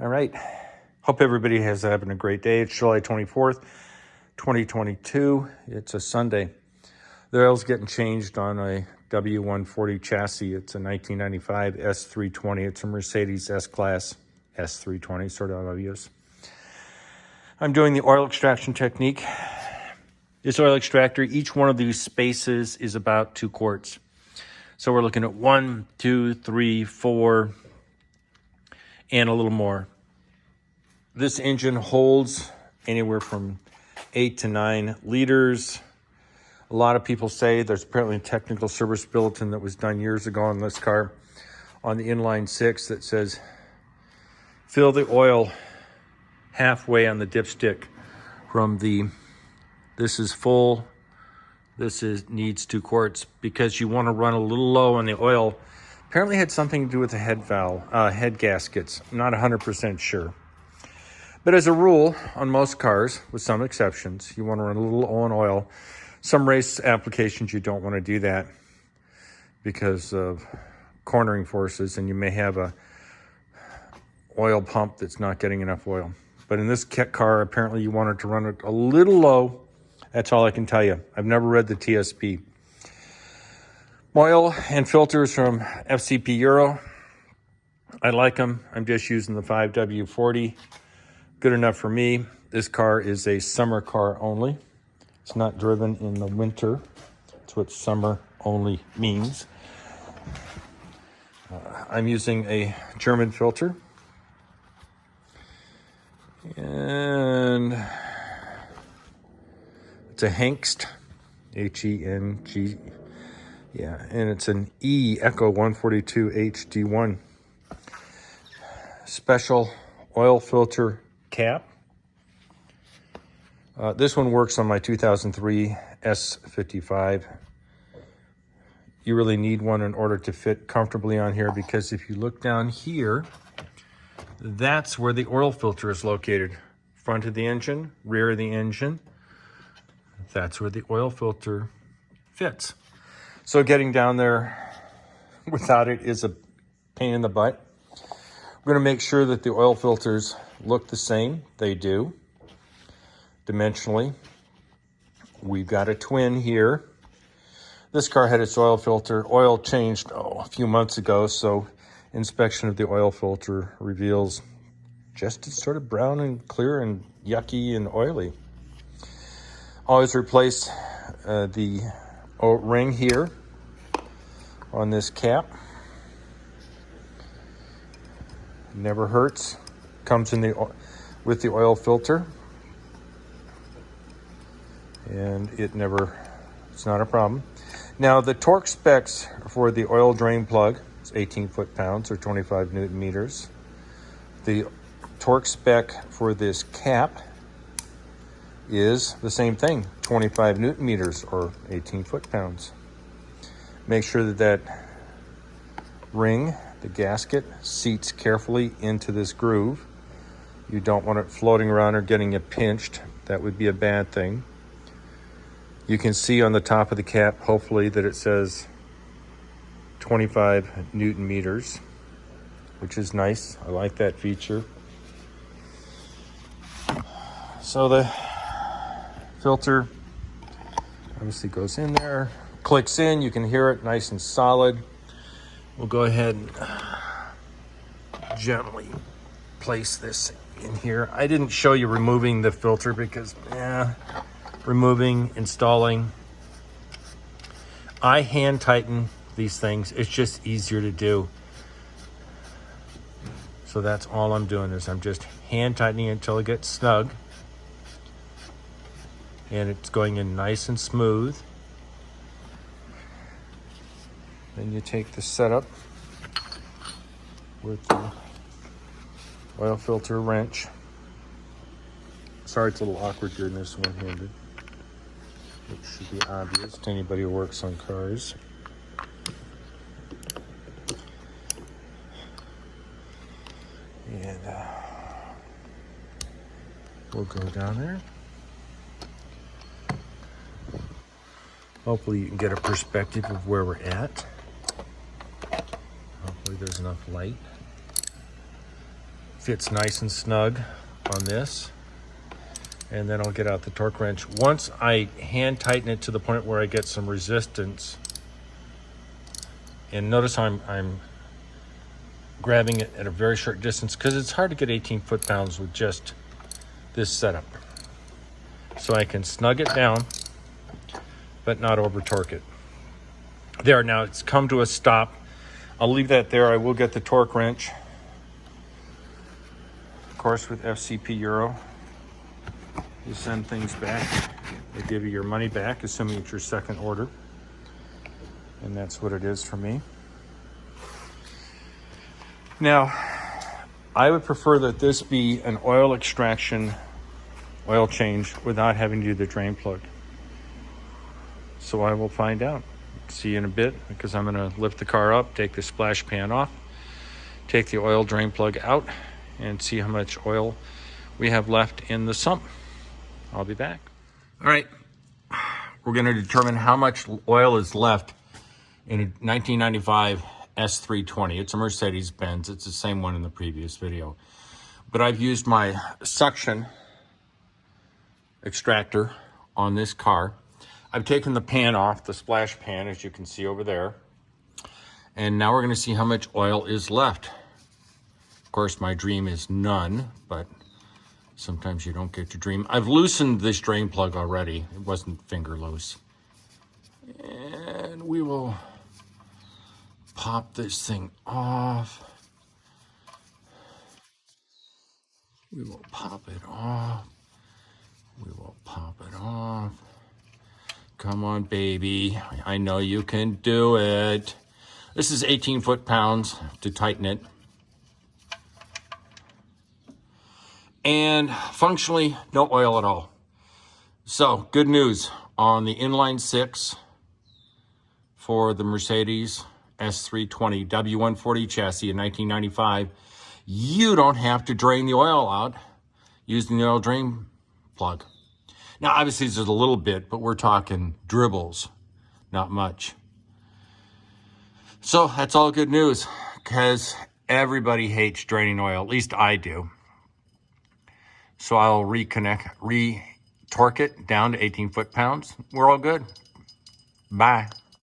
All right. Hope everybody has having a great day. It's July 24th, 2022. It's a Sunday. The oil's getting changed on a W140 chassis. It's a 1995 S320. It's a Mercedes S-Class S320, sort of obvious. I'm doing the oil extraction technique. This oil extractor, each one of these spaces is about 2 quarts. So we're looking at 1, 2, 3, 4, and a little more. This engine holds anywhere from 8 to 9 liters. A lot of people say there's apparently a technical service bulletin that was done years ago on this car on the inline 6 that says, fill the oil halfway on the dipstick from the, this is full, needs 2 quarts, because you want to run a little low on the oil. Apparently had something to do with the head valve, head gaskets. I'm not 100% sure. But as a rule, on most cars, with some exceptions, you want to run a little low on oil. Some race applications, you don't want to do that because of cornering forces, and you may have a oil pump that's not getting enough oil. But in this car, apparently you wanted to run it a little low. That's all I can tell you. I've never read the TSB. Oil and filters from FCP Euro. I like them. I'm just using the 5W40. Good enough for me. This car is a summer car only. It's not driven in the winter. That's what summer only means. I'm using a German filter. And it's a Hengst, H-E-N-G. Yeah, and it's an E Echo 142 HD1 special oil filter cap. This one works on my 2003 S55. You really need one in order to fit comfortably on here, because if you look down here, that's where the oil filter is located. Front of the engine, rear of the engine. That's where the oil filter fits. So getting down there without it is a pain in the butt. We're going to make sure that the oil filters look the same. They do. Dimensionally. We've got a twin here. This car had its oil changed a few months ago, so inspection of the oil filter reveals just it's sort of brown and clear and yucky and oily. Always replace the ring here on this cap. Never hurts. Comes in with the oil filter, and it's not a problem. Now the torque specs for the oil drain plug is 18 foot-pounds or 25 Newton meters. The torque spec for this cap is the same thing, 25 Newton meters or 18 foot-pounds. Make sure that ring, the gasket, seats carefully into this groove. You don't want it floating around or getting it pinched. That would be a bad thing. You can see on the top of the cap, hopefully, that it says 25 Newton meters, which is nice. I like that feature. So the filter obviously goes in there, clicks in, you can hear it nice and solid. We'll go ahead and gently place this in here. I didn't show you removing the filter because, removing, installing. I hand tighten these things. It's just easier to do. So that's all I'm doing, is I'm just hand tightening until it gets snug. And it's going in nice and smooth. Then you take the setup with the oil filter wrench. Sorry, it's a little awkward doing this one-handed. It should be obvious to anybody who works on cars. And we'll go down there. Hopefully you can get a perspective of where we're at. Hopefully there's enough light. Fits nice and snug on this. And then I'll get out the torque wrench. Once I hand tighten it to the point where I get some resistance, and notice I'm grabbing it at a very short distance because it's hard to get 18 foot-pounds with just this setup. So I can snug it down, but not over torque it. There, now it's come to a stop. I'll leave that there. I will get the torque wrench. Of course, with FCP Euro, you send things back. They give you your money back, assuming it's your second order. And that's what it is for me. Now, I would prefer that this be an oil extraction, oil change, without having to do the drain plug. So I will find out. See you in a bit, because I'm going to lift the car up, take the splash pan off, take the oil drain plug out, and see how much oil we have left in the sump. I'll be back. All right, we're going to determine how much oil is left in a 1995 S320. It's a Mercedes-Benz. It's the same one in the previous video. But I've used my suction extractor on this car. I've taken the pan off, the splash pan, as you can see over there. And now we're going to see how much oil is left. Of course, my dream is none, but sometimes you don't get to dream. I've loosened this drain plug already. It wasn't finger loose. And we will pop this thing off. We will pop it off. We will pop it off. Come on, baby. I know you can do it. This is 18 foot-pounds to tighten it. And functionally, no oil at all. So, good news on the inline 6 for the Mercedes S320 W140 chassis in 1995. You don't have to drain the oil out using the oil drain plug. Now, obviously, there's a little bit, but we're talking dribbles, not much. So that's all good news, because everybody hates draining oil. At least I do. So I'll re-torque it down to 18 foot-pounds. We're all good. Bye.